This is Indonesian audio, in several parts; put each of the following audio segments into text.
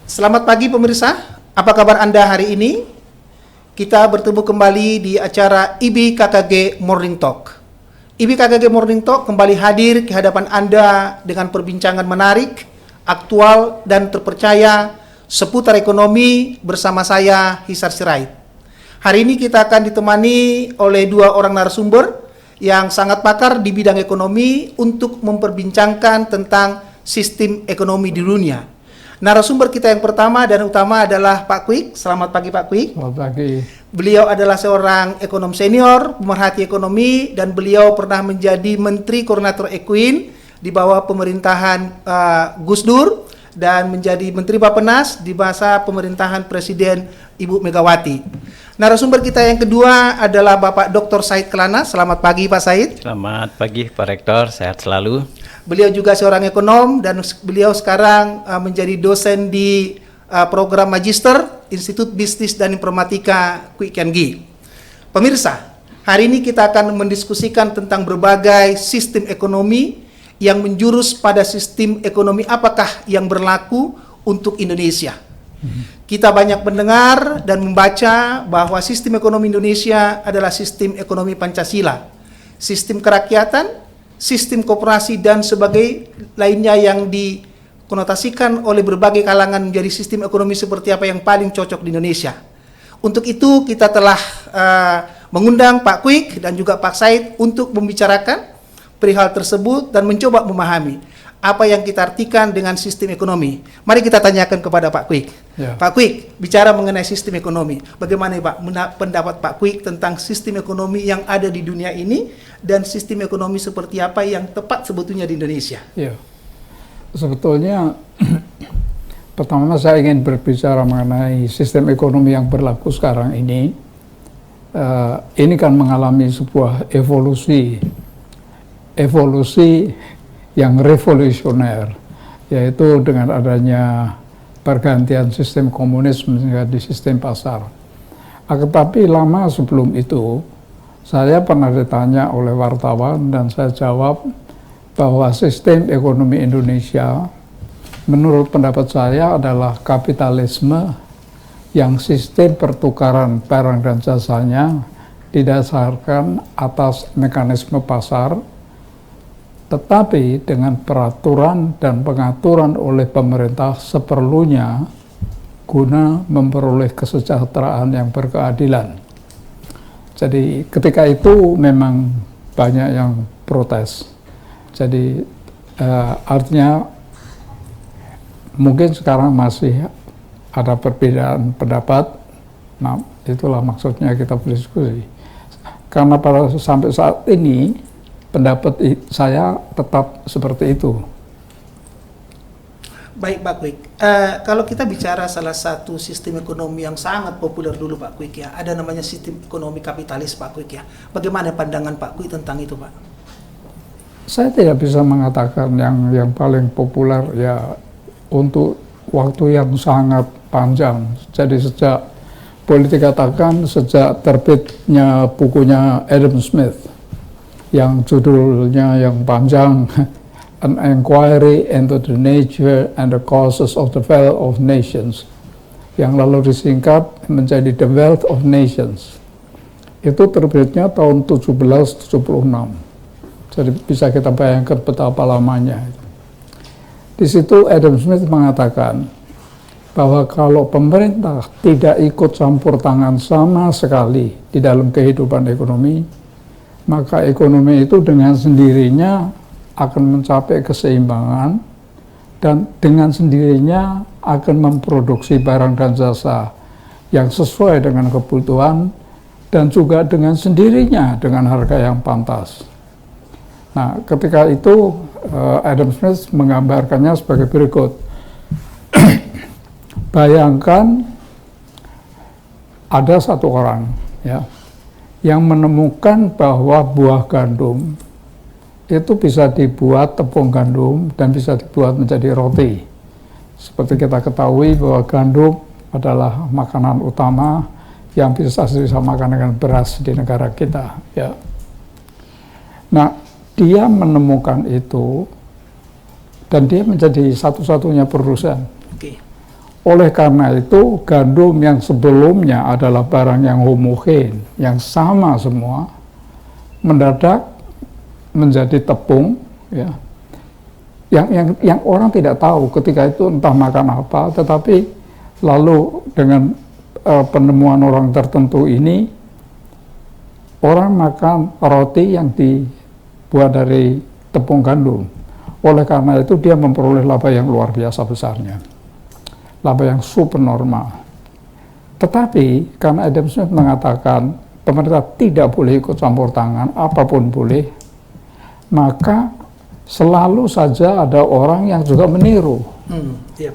Selamat pagi pemirsa, apa kabar Anda hari ini? Kita bertemu kembali di acara IBKKG Morning Talk. IBKKG Morning Talk kembali hadir ke hadapan Anda dengan perbincangan menarik, aktual dan terpercaya seputar ekonomi bersama saya Hisar Sirait. Hari ini kita akan ditemani oleh dua orang narasumber yang sangat pakar di bidang ekonomi untuk memperbincangkan tentang sistem ekonomi di dunia. Narasumber kita yang pertama dan utama adalah Pak Kwik. Selamat pagi Pak Kwik. Selamat pagi. Beliau adalah seorang ekonom senior, pemerhati ekonomi, dan beliau pernah menjadi Menteri Koordinator Ekuin di bawah pemerintahan Gus Dur dan menjadi Menteri Bappenas di masa pemerintahan Presiden Ibu Megawati. Narasumber kita yang kedua adalah Bapak Dr. Said Kelana. Selamat pagi Pak Said. Selamat pagi Pak Rektor, sehat selalu. Beliau juga seorang ekonom dan beliau sekarang menjadi dosen di program Magister Institut Bisnis dan Informatika Kwik-Kian-Gi. Pemirsa, hari ini kita akan mendiskusikan tentang berbagai sistem ekonomi yang menjurus pada sistem ekonomi apakah yang berlaku untuk Indonesia. Kita banyak mendengar dan membaca bahwa sistem ekonomi Indonesia adalah sistem ekonomi Pancasila, sistem kerakyatan, sistem koperasi dan sebagai lainnya yang dikonotasikan oleh berbagai kalangan menjadi sistem ekonomi seperti apa yang paling cocok di Indonesia. Untuk itu kita telah mengundang Pak Kwik dan juga Pak Said untuk membicarakan perihal tersebut dan mencoba memahami apa yang kita artikan dengan sistem ekonomi. Mari kita tanyakan kepada Pak Kwik. Ya. Pak Kwik, bicara mengenai sistem ekonomi. Bagaimana Pak pendapat Pak Kwik tentang sistem ekonomi yang ada di dunia ini dan sistem ekonomi seperti apa yang tepat sebetulnya di Indonesia? Ya. Sebetulnya pertama saya ingin berbicara mengenai sistem ekonomi yang berlaku sekarang ini. Ini kan mengalami sebuah evolusi yang revolusioner, yaitu dengan adanya pergantian sistem komunis menjadi sistem pasar. Tetapi lama sebelum itu, saya pernah ditanya oleh wartawan dan saya jawab bahwa sistem ekonomi Indonesia menurut pendapat saya adalah kapitalisme yang sistem pertukaran barang dan jasanya didasarkan atas mekanisme pasar, tetapi dengan peraturan dan pengaturan oleh pemerintah seperlunya guna memperoleh kesejahteraan yang berkeadilan. Jadi ketika itu memang banyak yang protes. Jadi artinya mungkin sekarang masih ada perbedaan pendapat. Nah, itulah maksudnya kita berdiskusi. Karena sampai saat ini pendapat saya tetap seperti itu. Baik Pak Kwik, kalau kita bicara salah satu sistem ekonomi yang sangat populer dulu Pak Kwik ya, ada namanya sistem ekonomi kapitalis Pak Kwik ya. Bagaimana pandangan Pak Kwik tentang itu Pak? Saya tidak bisa mengatakan yang paling populer ya untuk waktu yang sangat panjang. Jadi sejak boleh dikatakan sejak terbitnya bukunya Adam Smith yang judulnya yang panjang, An Inquiry into the Nature and the Causes of the Wealth of Nations, yang lalu disingkat menjadi The Wealth of Nations. Itu terbitnya tahun 1776. Jadi bisa kita bayangkan betapa lamanya. Di situ Adam Smith mengatakan bahwa kalau pemerintah tidak ikut campur tangan sama sekali di dalam kehidupan ekonomi, maka ekonomi itu dengan sendirinya akan mencapai keseimbangan dan dengan sendirinya akan memproduksi barang dan jasa yang sesuai dengan kebutuhan dan juga dengan sendirinya dengan harga yang pantas. Nah, ketika itu Adam Smith menggambarkannya sebagai berikut. Bayangkan ada satu orang ya yang menemukan bahwa buah gandum itu bisa dibuat tepung gandum dan bisa dibuat menjadi roti. Seperti kita ketahui bahwa gandum adalah makanan utama yang bisa disamakan dengan beras di negara kita. Ya. Nah, dia menemukan itu dan dia menjadi satu-satunya produsen. Oke. Oleh karena itu, gandum yang sebelumnya adalah barang yang homogen, yang sama semua, mendadak menjadi tepung, ya, yang orang tidak tahu ketika itu entah makan apa, tetapi lalu dengan penemuan orang tertentu ini, orang makan roti yang dibuat dari tepung gandum. Oleh karena itu dia memperoleh laba yang luar biasa besarnya, laba yang super normal. Tetapi karena Adam Smith mengatakan pemerintah tidak boleh ikut campur tangan, apapun boleh, maka selalu saja ada orang yang juga meniru.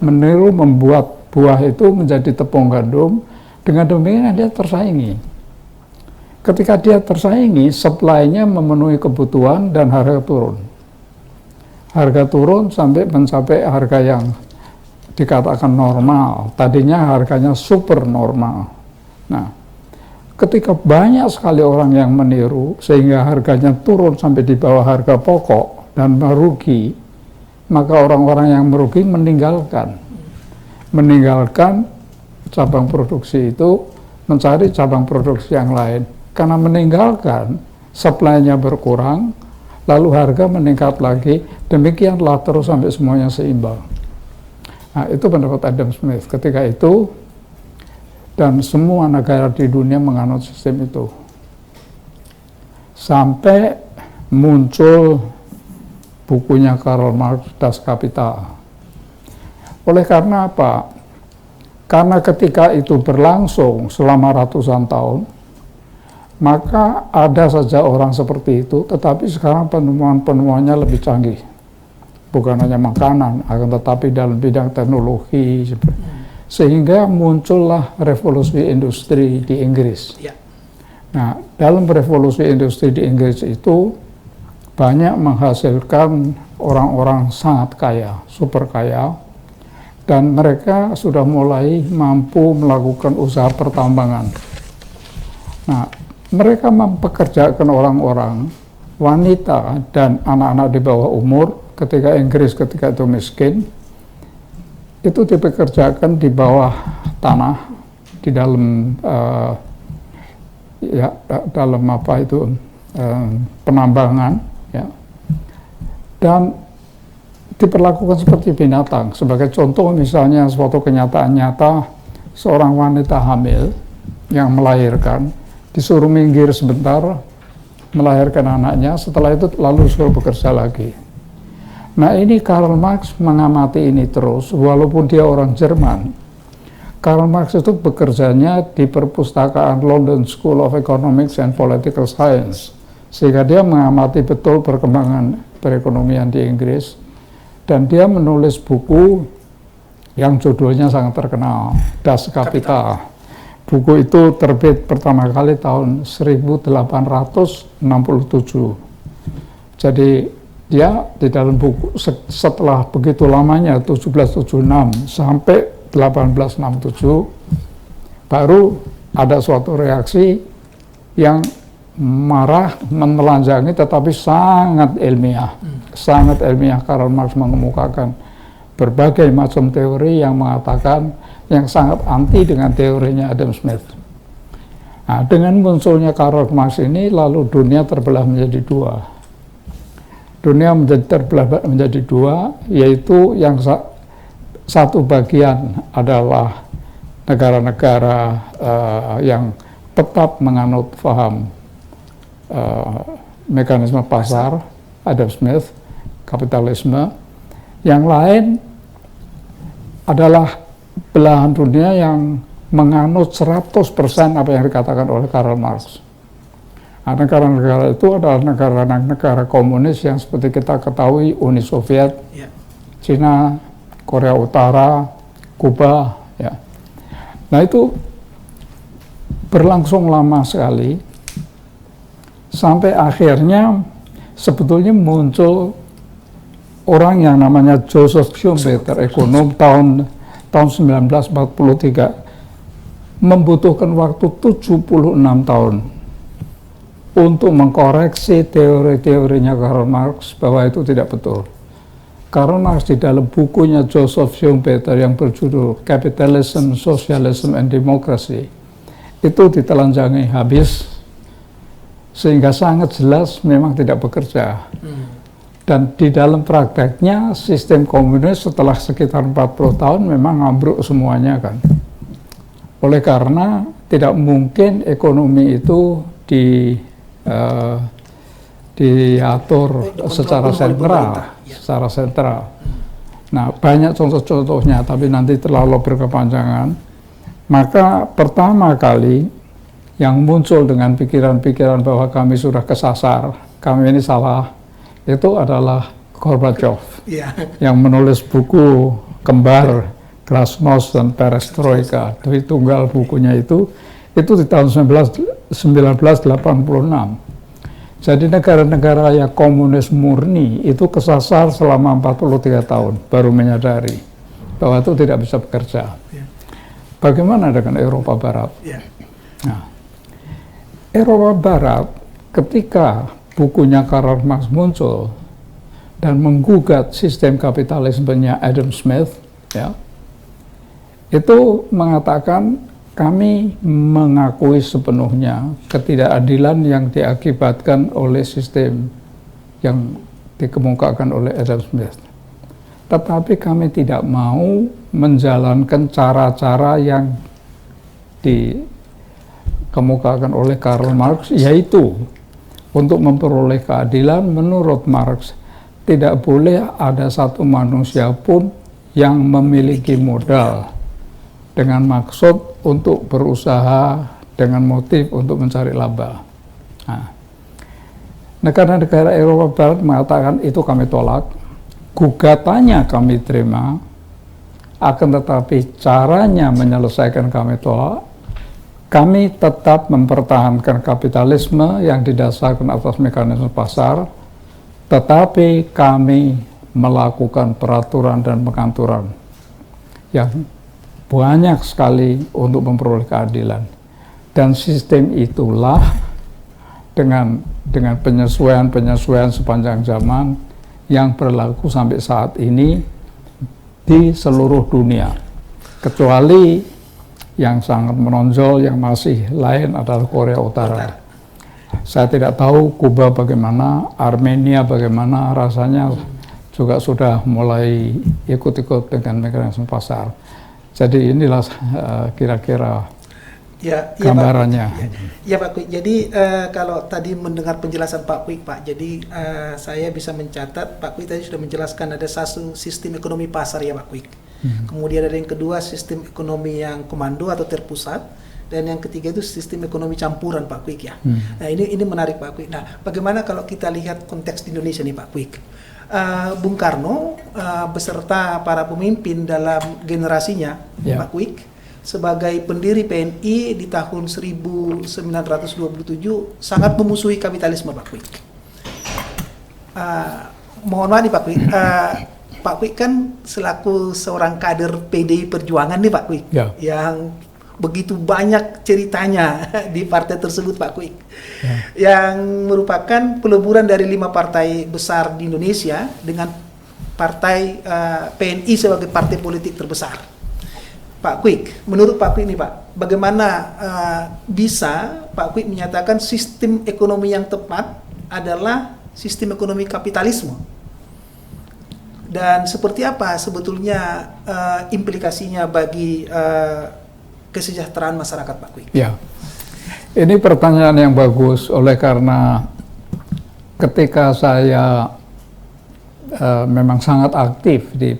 Meniru membuat buah itu menjadi tepung gandum, dengan demikian dia tersaingi. Ketika dia tersaingi, supply-nya memenuhi kebutuhan dan harga turun. Harga turun sampai mencapai harga yang dikatakan normal. Tadinya harganya super normal. Nah, ketika banyak sekali orang yang meniru sehingga harganya turun sampai di bawah harga pokok dan merugi, maka orang-orang yang merugi meninggalkan cabang produksi itu, mencari cabang produksi yang lain. Karena meninggalkan, supply-nya berkurang, lalu harga meningkat lagi, demikianlah terus sampai semuanya seimbang. Nah, itu pendapat Adam Smith ketika itu, dan semua negara di dunia menganut sistem itu. Sampai muncul bukunya Karl Marx, Das Kapital. Oleh karena apa? Karena ketika itu berlangsung selama ratusan tahun, maka ada saja orang seperti itu, tetapi sekarang penemuan-penemuannya lebih canggih. Bukan hanya makanan, akan tetapi dalam bidang teknologi. Sehingga muncullah revolusi industri di Inggris. Nah, dalam revolusi industri di Inggris itu banyak menghasilkan orang-orang sangat kaya, super kaya, dan mereka sudah mulai mampu melakukan usaha pertambangan. Nah, mereka mempekerjakan orang-orang, wanita dan anak-anak di bawah umur, ketika Inggris ketika itu miskin, itu dipekerjakan di bawah tanah, di dalam dalam apa itu penambangan, ya, dan diperlakukan seperti binatang. Sebagai contoh misalnya suatu kenyataan nyata, seorang wanita hamil yang melahirkan disuruh minggir sebentar melahirkan anaknya, setelah itu lalu suruh bekerja lagi. Nah, ini Karl Marx mengamati ini terus, walaupun dia orang Jerman. Karl Marx itu bekerjanya di perpustakaan London School of Economics and Political Science, sehingga dia mengamati betul perkembangan perekonomian di Inggris, dan dia menulis buku yang judulnya sangat terkenal, Das Kapital. Buku itu terbit pertama kali tahun 1867. Jadi dia di dalam buku setelah begitu lamanya 1776 sampai 1867 baru ada suatu reaksi yang marah, menelanjangi, tetapi sangat ilmiah. Sangat ilmiah. Karl Marx mengemukakan berbagai macam teori yang mengatakan yang sangat anti dengan teorinya Adam Smith. Nah, dengan munculnya Karl Marx ini, lalu dunia terbelah menjadi dua. Dunia terbelah menjadi dua, yaitu yang satu bagian adalah negara-negara yang tetap menganut paham mekanisme pasar, Adam Smith, kapitalisme. Yang lain adalah belahan dunia yang menganut 100% apa yang dikatakan oleh Karl Marx. Nah, negara-negara itu adalah negara-negara komunis yang seperti kita ketahui, Uni Soviet, Cina, Korea Utara, Kuba, ya. Nah, itu berlangsung lama sekali sampai akhirnya sebetulnya muncul orang yang namanya Joseph Schumpeter, ekonom tahun 1943, membutuhkan waktu 76 tahun untuk mengkoreksi teori-teorinya Karl Marx bahwa itu tidak betul. Karl Marx di dalam bukunya Joseph Schumpeter yang berjudul Capitalism, Socialism, and Democracy itu ditelanjangi habis, sehingga sangat jelas memang tidak bekerja. Dan di dalam prakteknya sistem komunis setelah sekitar 40 tahun memang ambruk semuanya kan. Oleh karena tidak mungkin ekonomi itu diatur secara sentral. Nah, banyak contoh-contohnya, tapi nanti terlalu berkepanjangan. Maka pertama kali yang muncul dengan pikiran-pikiran bahwa kami sudah kesasar, kami ini salah, itu adalah Gorbachev yang menulis buku kembar Glasnost dan Perestroika. Dari tunggal bukunya itu di tahun 1986. Jadi negara-negara yang komunis murni itu kesasar selama 43 tahun, baru menyadari bahwa itu tidak bisa bekerja. Bagaimana dengan Eropa Barat? Nah, Eropa Barat ketika bukunya Karl Marx muncul dan menggugat sistem kapitalismenya Adam Smith, ya, itu mengatakan kami mengakui sepenuhnya ketidakadilan yang diakibatkan oleh sistem yang dikemukakan oleh Adam Smith. Tetapi kami tidak mau menjalankan cara-cara yang dikemukakan oleh Karl Marx, yaitu untuk memperoleh keadilan menurut Marx tidak boleh ada satu manusia pun yang memiliki modal dengan maksud untuk berusaha dengan motif untuk mencari laba. Nah, negara-negara Eropa Barat mengatakan itu kami tolak, gugatannya kami terima, akan tetapi caranya menyelesaikan kami tolak. Kami tetap mempertahankan kapitalisme yang didasarkan atas mekanisme pasar, tetapi kami melakukan peraturan dan pengaturan yang banyak sekali untuk memperoleh keadilan. Dan sistem itulah dengan penyesuaian sepanjang zaman yang berlaku sampai saat ini di seluruh dunia. Kecuali yang sangat menonjol yang masih lain adalah Korea Utara. Saya tidak tahu Kuba bagaimana, Armenia bagaimana, rasanya juga sudah mulai ikut-ikut dengan mekanisme pasar. Jadi inilah kira-kira gambarannya. Ya Pak Kwik, jadi kalau tadi mendengar penjelasan Pak Kwik, Pak, jadi saya bisa mencatat Pak Kwik tadi sudah menjelaskan ada satu sistem ekonomi pasar ya Pak Kwik. Kemudian ada yang kedua sistem ekonomi yang komando atau terpusat, dan yang ketiga itu sistem ekonomi campuran Pak Kwik ya. Nah ini menarik Pak Kwik. Nah bagaimana kalau kita lihat konteks di Indonesia nih Pak Kwik? Bung Karno beserta para pemimpin dalam generasinya, Pak Kwik, sebagai pendiri PNI di tahun 1927 sangat memusuhi kapitalisme Pak Kwik. Mohon maaf nih Pak Kwik, Pak Kwik kan selaku seorang kader PDI Perjuangan nih Pak Kwik, yang begitu banyak ceritanya di partai tersebut Pak Kwik, yang merupakan peleburan dari 5 partai besar di Indonesia dengan partai PNI sebagai partai politik terbesar. Pak Kwik, menurut Pak Kwik nih Pak, bagaimana bisa Pak Kwik menyatakan sistem ekonomi yang tepat adalah sistem ekonomi kapitalisme? Dan seperti apa sebetulnya implikasinya bagi kesejahteraan masyarakat Pak Kwik? Ya, ini pertanyaan yang bagus, oleh karena ketika saya memang sangat aktif di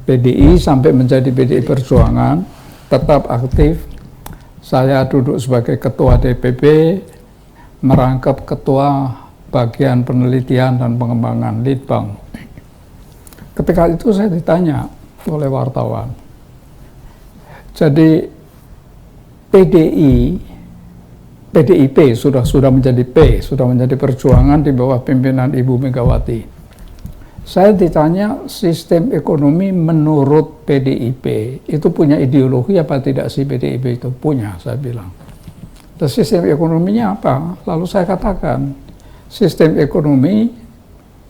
PDI sampai menjadi PDI Perjuangan, tetap aktif. Saya duduk sebagai ketua DPP, merangkap ketua bagian penelitian dan pengembangan Litbang. Ketika itu saya ditanya oleh wartawan, jadi PDIP sudah menjadi sudah menjadi perjuangan di bawah pimpinan Ibu Megawati. Saya ditanya sistem ekonomi menurut PDIP itu punya ideologi apa tidak sih? PDIP itu punya, saya bilang. Terus sistem ekonominya apa? Lalu saya katakan sistem ekonomi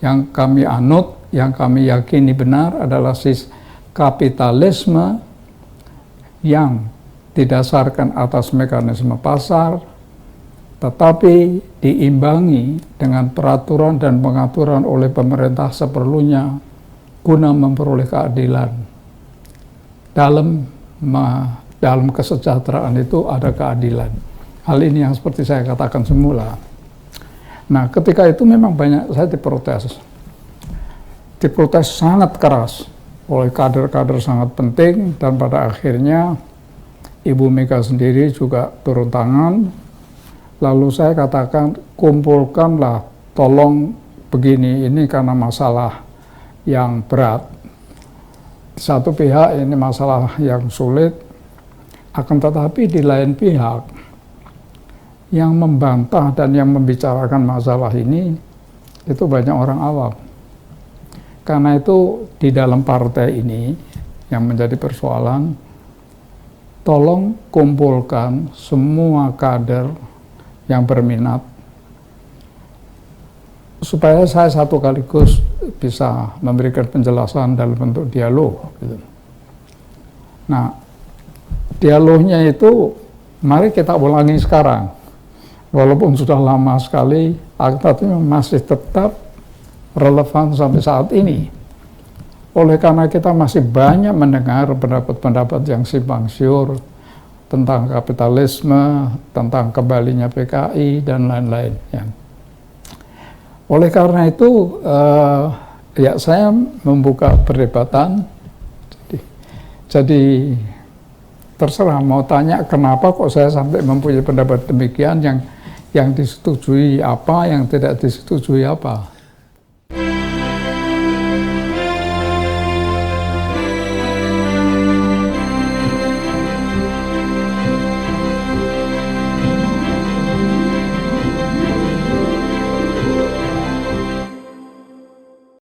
Yang kami anut, yang kami yakini benar adalah kapitalisme yang didasarkan atas mekanisme pasar, tetapi diimbangi dengan peraturan dan pengaturan oleh pemerintah seperlunya guna memperoleh keadilan. Dalam kesejahteraan itu ada keadilan. Hal ini yang seperti saya katakan semula. Nah, ketika itu memang banyak saya diprotes sangat keras oleh kader-kader sangat penting, dan pada akhirnya Ibu Mega sendiri juga turun tangan. Lalu saya katakan, kumpulkanlah, tolong begini, ini karena masalah yang berat. Di satu pihak ini masalah yang sulit, akan tetapi di lain pihak yang membantah dan yang membicarakan masalah ini itu banyak orang awam. Karena itu di dalam partai ini yang menjadi persoalan, tolong kumpulkan semua kader yang berminat supaya saya satu kaligus bisa memberikan penjelasan dalam bentuk dialog. Gitu. Nah, dialognya itu mari kita ulangi sekarang. Walaupun sudah lama sekali, tapi masih tetap relevan sampai saat ini. Oleh karena kita masih banyak mendengar pendapat-pendapat yang simpang siur tentang kapitalisme, tentang kembalinya PKI, dan lain-lain. Ya. Oleh karena itu, ya saya membuka perdebatan. Jadi terserah mau tanya kenapa kok saya sampai mempunyai pendapat demikian, yang disetujui apa, yang tidak disetujui apa.